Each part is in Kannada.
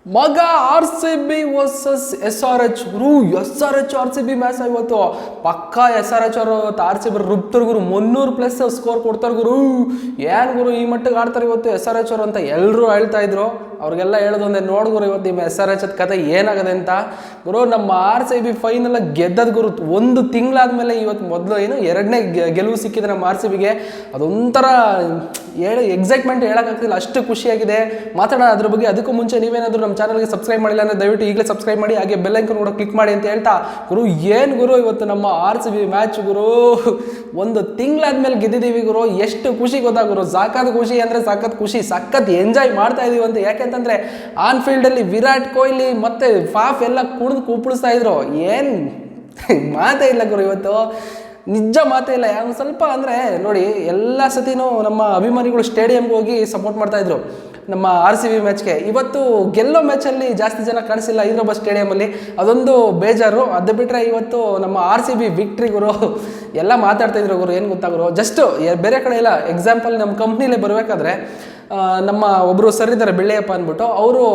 ಮಗ R C B versus S R H ಗುರು. SRH R C B match ಇವತ್ತು ಪಕ್ಕಾ. SRH ಅವರು ಆರ್ ಸಿ ಬಿ ರುಬ್ತಾರೆ ಗುರು, 300+ ಸ್ಕೋರ್ ಕೊಡ್ತಾರೆ ಗುರು. ಏನು ಗುರು ಈ ಮಟ್ಟಿಗೆ ಆಡ್ತಾರೆ ಇವತ್ತು SRH ಅವರು ಅಂತ ಎಲ್ಲರೂ ಹೇಳ್ತಾ ಇದ್ರು. ಅವ್ರಿಗೆಲ್ಲ ಹೇಳೋದೊಂದೇ, ನೋಡ್ ಗುರು ಇವತ್ತು ನಿಮ್ಮ SRH ಕತೆ ಏನಾಗದೆ ಅಂತ. ಗುರು ನಮ್ಮ ಆರ್ ಸಿ ಬಿ ಫೈನಲ್ ಗೆದ್ದದ್ ಗುರು. ಒಂದು ತಿಂಗಳಾದ್ಮೇಲೆ ಇವತ್ತು ಮೊದಲು ಏನು ಎರಡನೇ ಗೆಲುವು ಸಿಕ್ಕಿದೆ ನಮ್ಮ ಆರ್ ಸಿ ಬಿಗೆ. ಅದೊಂಥರ ಎಕ್ಸೈಟ್ಮೆಂಟ್ ಹೇಳೋಕ್ಕಾಗ್ತಿಲ್ಲ, ಅಷ್ಟು ಖುಷಿಯಾಗಿದೆ. ಮಾತಾಡೋಣ ಅದ್ರ ಬಗ್ಗೆ. ಅದಕ್ಕೂ ಮುಂಚೆ ನೀವೇನಾದರೂ ನಮ್ಮ ಚಾನಲ್ಗೆ ಸಬ್ಸ್ಕ್ರೈಬ್ ಮಾಡಿಲ್ಲ ಅಂದರೆ ದಯವಿಟ್ಟು ಈಗಲೇ ಸಬ್ಸ್ಕ್ರೈಬ್ ಮಾಡಿ, ಹಾಗೆ ಬೆಲ್ ಐಕಾನ್ ಕೂಡ ಕ್ಲಿಕ್ ಮಾಡಿ ಅಂತ ಹೇಳ್ತಾ, ಗುರು ಏನು ಗುರು ಇವತ್ತು ನಮ್ಮ ಆರ್ ಸಿ ಬಿ ಮ್ಯಾಚ್ ಗುರು. ಒಂದು ತಿಂಗಳಾದ್ಮೇಲೆ ಗೆದ್ದಿದ್ದೀವಿ ಗುರು. ಎಷ್ಟು ಖುಷಿ ಗೊತ್ತಾ ಗುರು, ಸಾಕತ್ ಖುಷಿ ಅಂದರೆ ಸಖತ್ ಖುಷಿ, ಸಖತ್ ಎಂಜಾಯ್ ಮಾಡ್ತಾ ಇದೀವಿ ಅಂತ. ಯಾಕೆಂತಂದರೆ ಆನ್ ಫೀಲ್ಡಲ್ಲಿ ವಿರಾಟ್ ಕೊಹ್ಲಿ ಮತ್ತು ಫಾಫ್ ಎಲ್ಲ ಕುಣಿದು ಕೂಪಿಡಿಸ್ತಾ ಇದ್ರು. ಏನು ಮಾತೇ ಇಲ್ಲ ಗುರು ಇವತ್ತು, ನಿಜ ಮಾತೇ ಇಲ್ಲ. ಒಂದು ಸ್ವಲ್ಪ ಅಂದರೆ ನೋಡಿ, ಎಲ್ಲ ಸತಿನೂ ನಮ್ಮ ಅಭಿಮಾನಿಗಳು ಸ್ಟೇಡಿಯಂಗೆ ಹೋಗಿ ಸಪೋರ್ಟ್ ಮಾಡ್ತಾಯಿದ್ರು ನಮ್ಮ ಆರ್ ಸಿ ಬಿ ಮ್ಯಾಚ್ಗೆ. ಇವತ್ತು ಗೆಲ್ಲೋ ಮ್ಯಾಚಲ್ಲಿ ಜಾಸ್ತಿ ಜನ ಕಾಣಿಸಿಲ್ಲ ಹೈದ್ರಾಬಾದ್ ಸ್ಟೇಡಿಯಮಲ್ಲಿ, ಅದೊಂದು ಬೇಜಾರು. ಅದು ಬಿಟ್ಟರೆ ಇವತ್ತು ನಮ್ಮ ಆರ್ ಸಿ ಬಿ ವಿಕ್ಟ್ರಿ ಗುರು. ಎಲ್ಲ ಮಾತಾಡ್ತಾಯಿದ್ರು ಗುರು. ಏನು ಗೊತ್ತಾ ಗುರು, ಜಸ್ಟು ಬೇರೆ ಕಡೆ ಇಲ್ಲ. ಎಕ್ಸಾಂಪಲ್ ನಮ್ಮ ಕಂಪ್ನಿಲೇ ಬರಬೇಕಾದ್ರೆ ನಮ್ಮ ಒಬ್ಬರು ಸರ್ ಇದ್ದಾರೆ ಬೆಳ್ಳಿಯಪ್ಪ ಅಂದ್ಬಿಟ್ಟು, ಅವರು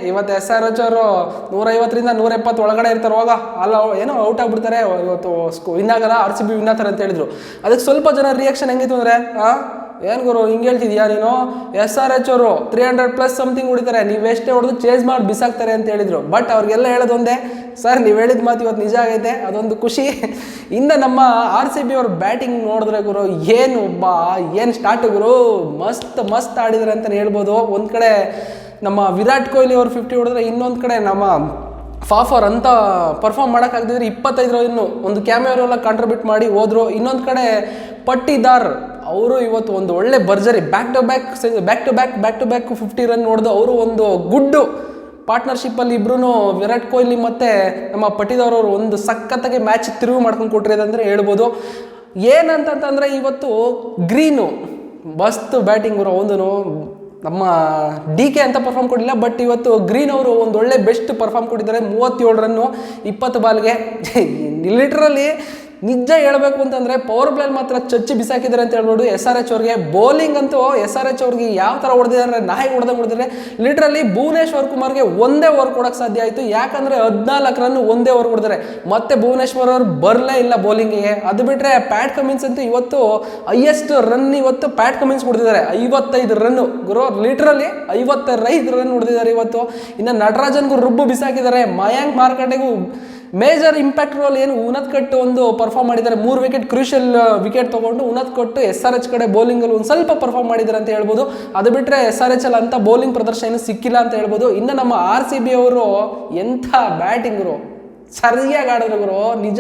ಇವತ್ತು SRH ಅವರು 150ರಿಂದ 170 ಒಳಗಡೆ ಇರ್ತಾರೆ, ಹೋಗ ಅಲ್ಲ ಏನೋ ಔಟ್ ಆಗ್ಬಿಡ್ತಾರೆ ಇವತ್ತು, ವಿನ್ ಆಗಲ್ಲ, ಆರ್ ಸಿ ಬಿ ವಿನ್ ಆಗ್ತಾರೆ ಅಂತ ಹೇಳಿದ್ರು. ಅದಕ್ಕೆ ಸ್ವಲ್ಪ ಜನ ರಿಯಾಕ್ಷನ್ ಹೆಂಗಿತ್ತು ಅಂದರೆ, ಏನು ಗುರು ಹಿಂಗೆ ಹೇಳ್ತಿದ್ಯಾ ನೀನು, SRH ಅವರು 300+ ಸಮಥಿಂಗ್ ಹೊಡಿತಾರೆ, ನೀವು ಎಷ್ಟೇ ಹೊಡೆದು ಚೇಂಜ್ ಮಾಡಿ ಬಿಸಾಕ್ತಾರೆ ಅಂತ ಹೇಳಿದರು. ಬಟ್ ಅವ್ರಿಗೆಲ್ಲ ಹೇಳೋದೊಂದೇ, ಸರ್ ನೀವು ಹೇಳಿದ ಮಾತು ಇವತ್ತು ನಿಜ ಆಗೈತೆ, ಅದೊಂದು ಖುಷಿ. ಇನ್ನು ನಮ್ಮ ಆರ್ ಸಿ ಬಿ ಅವ್ರ ಬ್ಯಾಟಿಂಗ್ ನೋಡಿದ್ರೆ ಗುರು, ಏನು ಸ್ಟಾರ್ಟ್ ಗುರು, ಮಸ್ತ್ ಆಡಿದ್ರೆ ಅಂತಲೇ ಹೇಳ್ಬೋದು. ಒಂದು ಕಡೆ ನಮ್ಮ ವಿರಾಟ್ ಕೊಹ್ಲಿ ಅವರು 50 ಹೊಡೆದ್ರೆ, ಇನ್ನೊಂದು ಕಡೆ ನಮ್ಮ ಫಾಫರ್ ಅಂತ ಪರ್ಫಾರ್ಮ್ ಮಾಡೋಕ್ಕಾಗದಿದ್ರೆ 25 ರನ್ನು ಒಂದು ಕ್ಯಾಮೆರೆಲ್ಲ ಕಾಂಟ್ರಿಬ್ಯೂಟ್ ಮಾಡಿ ಹೋದ್ರು. ಇನ್ನೊಂದು ಕಡೆ ಪಟ್ಟಿದಾರ್ ಅವರು ಇವತ್ತು ಒಂದು ಒಳ್ಳೆ ಭರ್ಜರಿ ಬ್ಯಾಕ್ ಟು ಬ್ಯಾಕ್ 50 ರನ್ ನೋಡಿದು. ಅವರು ಒಂದು ಗುಡ್ ಪಾರ್ಟ್ನರ್ಶಿಪ್ಪಲ್ಲಿ ಇಬ್ರು, ವಿರಾಟ್ ಕೊಹ್ಲಿ ಮತ್ತು ನಮ್ಮ ಪಟ್ಟಿದಾರವರು ಒಂದು ಸಖತ್ತಾಗಿ ಮ್ಯಾಚ್ ತಿರುವು ಮಾಡ್ಕೊಂಡು ಕೊಟ್ಟಿರೋದಂದರೆ ಹೇಳ್ಬೋದು. ಏನಂತಂತಂದರೆ ಇವತ್ತು ಗ್ರೀನು ಮಸ್ತ್ ಬ್ಯಾಟಿಂಗ್ ಅವರು. ಒಂದು ನಮ್ಮ DK ಅಂತ ಪರ್ಫಾರ್ಮ್ ಕೊಡಲಿಲ್ಲ, ಬಟ್ ಇವತ್ತು ಗ್ರೀನ್ ಅವರು ಒಂದು ಒಳ್ಳೆ ಬೆಸ್ಟ್ ಪರ್ಫಾರ್ಮ್ ಕೊಟ್ಟಿದ್ದಾರೆ. 37 ರನ್ನು 20 ಬಾಲ್ಗೆ. ಲಿಟ್ರಲಿ ನಿಜ ಹೇಳಬೇಕು ಅಂತಂದರೆ ಪವರ್ ಪ್ಲೇಲಿ ಮಾತ್ರ ಚಚ್ಚಿ ಬಿಸಾಕಿದ್ದಾರೆ ಅಂತ ಹೇಳ್ಬೋದು SRH ಅವ್ರಿಗೆ. ಬೌಲಿಂಗ್ ಅಂತೂ SRH ಅವ್ರಿಗೆ ಯಾವ ಥರ ಹೊಡೆದಿದ್ದಾರೆ, ನಾಯಿ ಹೊಡೆದಿದ್ದಾರೆ. ಲಿಟ್ರಲಿ ಭುವನೇಶ್ವರ್ ಕುಮಾರ್ಗೆ ಒಂದೇ ಓವರ್ ಕೊಡೋಕ್ಕೆ ಸಾಧ್ಯ ಆಯಿತು, ಯಾಕಂದರೆ 14 ರನ್ ಒಂದೇ ಓವರ್ ಕೊಡಿದ್ದಾರೆ. ಮತ್ತೆ ಭುವನೇಶ್ವರ್ ಅವರು ಬರಲೇ ಇಲ್ಲ ಬೌಲಿಂಗಿಗೆ. ಅದು ಬಿಟ್ಟರೆ ಪ್ಯಾಟ್ ಕಮಿನ್ಸ್ ಅಂತೂ ಇವತ್ತು ಹೈಯೆಸ್ಟ್ ರನ್ ಇವತ್ತು ಪ್ಯಾಟ್ ಕಮಿನ್ಸ್ ಕೊಡ್ತಿದ್ದಾರೆ, 55 ರನ್ನು ಗುರು. ಲಿಟ್ರಲಿ 55 ರನ್ ಹೊಡೆದಿದ್ದಾರೆ ಇವತ್ತು. ಇನ್ನು ನಟರಾಜನ್ಗೂ ರುಬ್ಬು ಬಿಸಾಕಿದ್ದಾರೆ. ಮಯಾಂಕ್ ಮಾರ್ಕಟೆಗೂ ಮೇಜರ್ ಇಂಪ್ಯಾಕ್ಟ್ ರೋಲ್ ಏನು ಉನತ್ಕಟ್ಟು ಒಂದು ಪರ್ಫಾರ್ಮ್ ಮಾಡಿದ್ದಾರೆ. 3 ವಿಕೆಟ್ ಕ್ರೂಷಿಯಲ್ ವಿಕೆಟ್ ತೊಗೊಂಡು ಉನತ್ಕಟ್ಟು SRH ಕಡೆ ಬೌಲಿಂಗಲ್ಲಿ ಒಂದು ಸ್ವಲ್ಪ ಪರ್ಫಾರ್ಮ್ ಮಾಡಿದ್ದಾರೆ ಅಂತ ಹೇಳ್ಬೋದು. ಅದು ಬಿಟ್ಟರೆ SRH ಅಲ್ಲಿ ಅಂತ ಬೌಲಿಂಗ್ ಪ್ರದರ್ಶನ ಸಿಕ್ಕಿಲ್ಲ ಅಂತ ಹೇಳ್ಬೋದು. ಇನ್ನು ನಮ್ಮ ಆರ್ ಸಿ ಬಿ ಅವರು ಎಂಥ ಬ್ಯಾಟಿಂಗರು, ಸರಿಯಾಗಿ ಆಡಿದ್ರು ಗುರು. ನಿಜ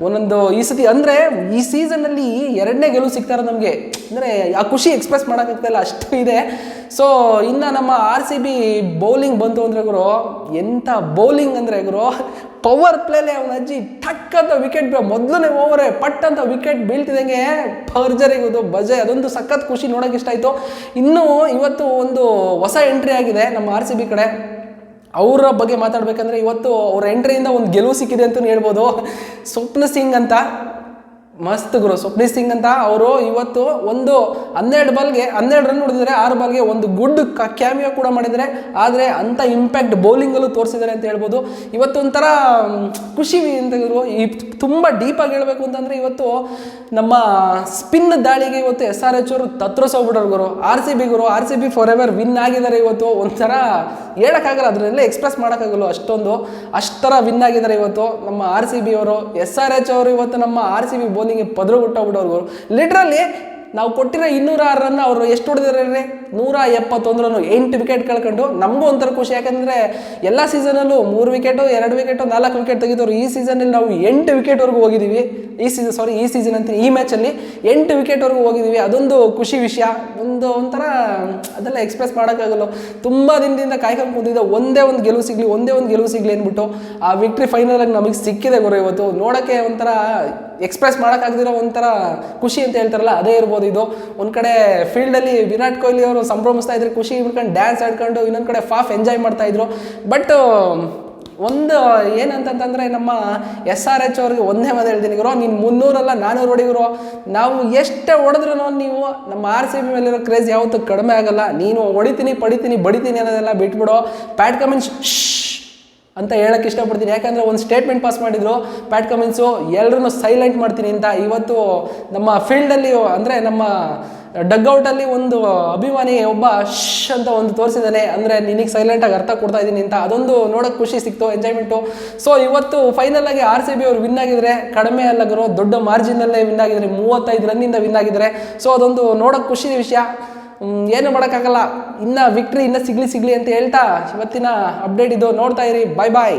ಒಂದೊಂದು ಈ ಸತಿ ಅಂದರೆ ಈ ಸೀಸನ್ನಲ್ಲಿ 2ನೇ ಗೆಲುವು ಸಿಗ್ತಾರೆ ನಮಗೆ, ಅಂದರೆ ಆ ಖುಷಿ ಎಕ್ಸ್ಪ್ರೆಸ್ ಮಾಡೋಕ್ಕಾಗ್ತಾಯಿಲ್ಲ, ಅಷ್ಟು ಇದೆ. ಸೊ ಇನ್ನು ನಮ್ಮ ಆರ್ ಸಿ ಬಿ ಬೌಲಿಂಗ್ ಬಂತು ಅಂದರೆ ಗುರು, ಎಂಥ ಬೌಲಿಂಗ್ ಅಂದರೆ ಗುರು, ಪವರ್ ಪ್ಲೇಲೆ ಅವನ ಅಜ್ಜಿ ಟಕ್ ಅಂತ ವಿಕೆಟ್, ಮೊದಲನೇ ಓವರೇ ಪಟ್ ಅಂತ ವಿಕೆಟ್ ಬೀಳ್ತಿದಂಗೆ ಭರ್ಜರಿಗೋದು ಬಜೆ. ಅದೊಂದು ಸಖತ್ ಖುಷಿ, ನೋಡೋಕೆ ಇಷ್ಟ ಆಯಿತು. ಇನ್ನೂ ಇವತ್ತು ಒಂದು ಹೊಸ ಎಂಟ್ರಿ ಆಗಿದೆ ನಮ್ಮ ಆರ್ ಸಿ ಬಿ ಕಡೆ. ಅವರ ಬಗ್ಗೆ ಮಾತಾಡಬೇಕಂದ್ರೆ ಇವತ್ತು ಅವ್ರ ಎಂಟ್ರಿಯಿಂದ ಒಂದು ಗೆಲುವು ಸಿಕ್ಕಿದೆ ಅಂತಲೂ ಹೇಳ್ಬೋದು. ಸ್ವಪ್ನ ಸಿಂಗ್ ಅಂತ, ಮಸ್ತ್ ಗುರು ಸ್ವಪ್ನ ಸಿಂಗ್ ಅಂತ. ಅವರು ಇವತ್ತು ಒಂದು 12 ಬಾಲ್ಗೆ 12 ರನ್ ಹೊಡೆದಿದ್ದಾರೆ, 6 ಬಾಲ್ಗೆ ಒಂದು ಗುಡ್ ಕ್ಯಾಮಿಯೋ ಕೂಡ ಮಾಡಿದ್ದಾರೆ. ಆದರೆ ಅಂಥ ಇಂಪ್ಯಾಕ್ಟ್ ಬೌಲಿಂಗಲ್ಲೂ ತೋರಿಸಿದ್ದಾರೆ ಅಂತ ಹೇಳ್ಬೋದು. ಇವತ್ತು ಒಂಥರ ಖುಷಿ ಅಂತ ಗುರು. ತುಂಬ ಡೀಪಾಗಿ ಹೇಳಬೇಕು ಅಂತಂದರೆ ಇವತ್ತು ನಮ್ಮ ಸ್ಪಿನ್ ದಾಳಿಗೆ ಇವತ್ತು SRH ಅವರು ತತ್ರೋಸೋಗ್ಬಿಟ್ಟರು ಗುರು. R C B forever win ಆಗಿದ್ದಾರೆ ಇವತ್ತು. ಒಂಥರ ಹೇಳೋಕ್ಕಾಗಲ್ಲ, ಅದನ್ನೆಲ್ಲ ಎಕ್ಸ್ಪ್ರೆಸ್ ಮಾಡೋಕ್ಕಾಗಲ್ಲ, ಅಷ್ಟರ ವಿನ್ ಆಗಿದ್ದಾರೆ ಇವತ್ತು ನಮ್ಮ ಆರ್ ಸಿ ಬಿ ಅವರು. SRH ಅವರು ಇವತ್ತು ನಮ್ಮ ಆರ್ ಸಿ ಬಿ ಬೌಲಿಂಗ್ಗೆ ಪದರು ಬಿಟ್ಟೋಗ್ಬಿಟ್ಟವ್ರು. ಲಿಟ್ರಲಿ ನಾವು ಕೊಟ್ಟಿರೋ 206 ರನ್ ಅವರು ಎಷ್ಟು ಹೊಡೆದಿದ್ದಾರೆ, 171 ರನ್ನು, 8 ವಿಕೆಟ್ ಕಳ್ಕೊಂಡು. ನಮಗೂ ಒಂಥರ ಖುಷಿ, ಯಾಕಂದರೆ ಎಲ್ಲ ಸೀಸನಲ್ಲೂ 3 ವಿಕೆಟು 2 ವಿಕೆಟು 4 ವಿಕೆಟ್ ತೆಗೆದವರು. ಈ ಸೀಸನಲ್ಲಿ ನಾವು 8 ವಿಕೆಟ್ವರೆಗೂ ಹೋಗಿದ್ದೀವಿ. ಈ ಸೀಸನ್ ಅಂತ ಈ ಮ್ಯಾಚಲ್ಲಿ 8 ವಿಕೆಟ್ವರೆಗೂ ಹೋಗಿದ್ದೀವಿ. ಅದೊಂದು ಖುಷಿ ವಿಷಯ. ಒಂಥರ ಅದೆಲ್ಲ ಎಕ್ಸ್ಪ್ರೆಸ್ ಮಾಡೋಕ್ಕಾಗಲ್ಲ. ತುಂಬ ದಿನದಿಂದ ಕಾಯ್ಕೊಂಡು ಕೂತಿದ್ದೆ ಒಂದೇ ಒಂದು ಗೆಲುವು ಸಿಗಲಿ ಅಂದ್ಬಿಟ್ಟು ಆ ವಿಕ್ಟ್ರಿ ಫೈನಲಾಗಿ ನಮಗೆ ಸಿಕ್ಕಿದೆ ಗುರು. ಇವತ್ತು ನೋಡೋಕ್ಕೆ ಒಂಥರ ಎಕ್ಸ್ಪ್ರೆಸ್ ಮಾಡೋಕ್ಕಾಗದಿರೋ ಒಂಥರ ಖುಷಿ ಅಂತ ಹೇಳ್ತಾರಲ್ಲ, ಅದೇ ಇರ್ಬೋದು ಇದು. ಒಂದು ಕಡೆ ಫೀಲ್ಡಲ್ಲಿ ವಿರಾಟ್ ಕೊಹ್ಲಿ ಅವರು ಸಂಭ್ರಮಿಸ್ತಾ ಇದ್ರು, ಖುಷಿ ಬಿಡ್ಕೊಂಡು ಡ್ಯಾನ್ಸ್ ಆಡ್ಕೊಂಡು. ಇನ್ನೊಂದು ಕಡೆ ಫಾಫ್ ಎಂಜಾಯ್ ಮಾಡ್ತಾಯಿದ್ರು. ಬಟ್ ಒಂದು ಏನಂತಂತಂದರೆ ನಮ್ಮ SRH ಅವ್ರಿಗೆ ಒಂದೇ ಮಾತು ಹೇಳ್ತೀನಿ ಗುರು, ನೀನು 300 ಅಲ್ಲ 400 ಹೊಡಿಗುರು. ನಾವು ಎಷ್ಟು ಹೊಡೆದ್ರು ನೀವು ನಮ್ಮ RCB ಮೇಲಿರೋ ಕ್ರೇಜ್ ಯಾವತ್ತೂ ಕಡಿಮೆ ಆಗಲ್ಲ. ನೀನು ಹೊಡಿತೀನಿ ಪಡಿತೀನಿ ಬಡಿತೀನಿ ಅನ್ನೋದೆಲ್ಲ ಬಿಟ್ಬಿಡು. ಪ್ಯಾಟ್ ಕಮಿನ್ಸ್ ಅಂತ ಹೇಳಕ್ಕೆ ಇಷ್ಟಪಡ್ತೀನಿ. ಯಾಕಂದರೆ ಒಂದು ಸ್ಟೇಟ್ಮೆಂಟ್ ಪಾಸ್ ಮಾಡಿದ್ರು ಪ್ಯಾಟ್ ಕಮಿನ್ಸು, ಎಲ್ಲರೂ ಸೈಲೆಂಟ್ ಮಾಡ್ತೀನಿ ಅಂತ. ಇವತ್ತು ನಮ್ಮ ಫೀಲ್ಡಲ್ಲಿ ಅಂದರೆ ನಮ್ಮ ಡಗ್ಔಟಲ್ಲಿ ಒಂದು ಅಭಿಮಾನಿ ಒಬ್ಬ ಅಂತ ಒಂದು ತೋರಿಸಿದ್ದಾನೆ, ಅಂದರೆ ನಿನಗೆ ಸೈಲೆಂಟಾಗಿ ಅರ್ಥ ಕೊಡ್ತಾ ಇದ್ದೀನಿ ಅಂತ. ಅದೊಂದು ನೋಡೋಕ್ಕೆ ಖುಷಿ ಸಿಕ್ತು, ಎಂಜಾಯ್ಮೆಂಟು. ಸೊ ಇವತ್ತು ಫೈನಲಾಗಿ RCB ಅವ್ರು ವಿನ್ ಆಗಿದ್ರೆ, ಕಡಿಮೆ ಅಲ್ಲ ಗುರು, ದೊಡ್ಡ ಮಾರ್ಜಿನಲ್ಲೇ ವಿನ್ ಆಗಿದ್ರೆ, 35 ರನ್ನಿಂದ ವಿನ್ ಆಗಿದ್ರೆ. ಸೊ ಅದೊಂದು ನೋಡೋಕ್ಕೆ ಖುಷಿ ವಿಷಯ. ಏನು ಮಾಡೋಕ್ಕಾಗಲ್ಲ, ಇನ್ನು ವಿಕ್ಟ್ರಿ ಇನ್ನೂ ಸಿಗಲಿ ಅಂತ ಹೇಳ್ತಾ ಇವತ್ತಿನ ಅಪ್ಡೇಟ್ ಇದು. ನೋಡ್ತಾ ಇರಿ, ಬಾಯ್ ಬಾಯ್.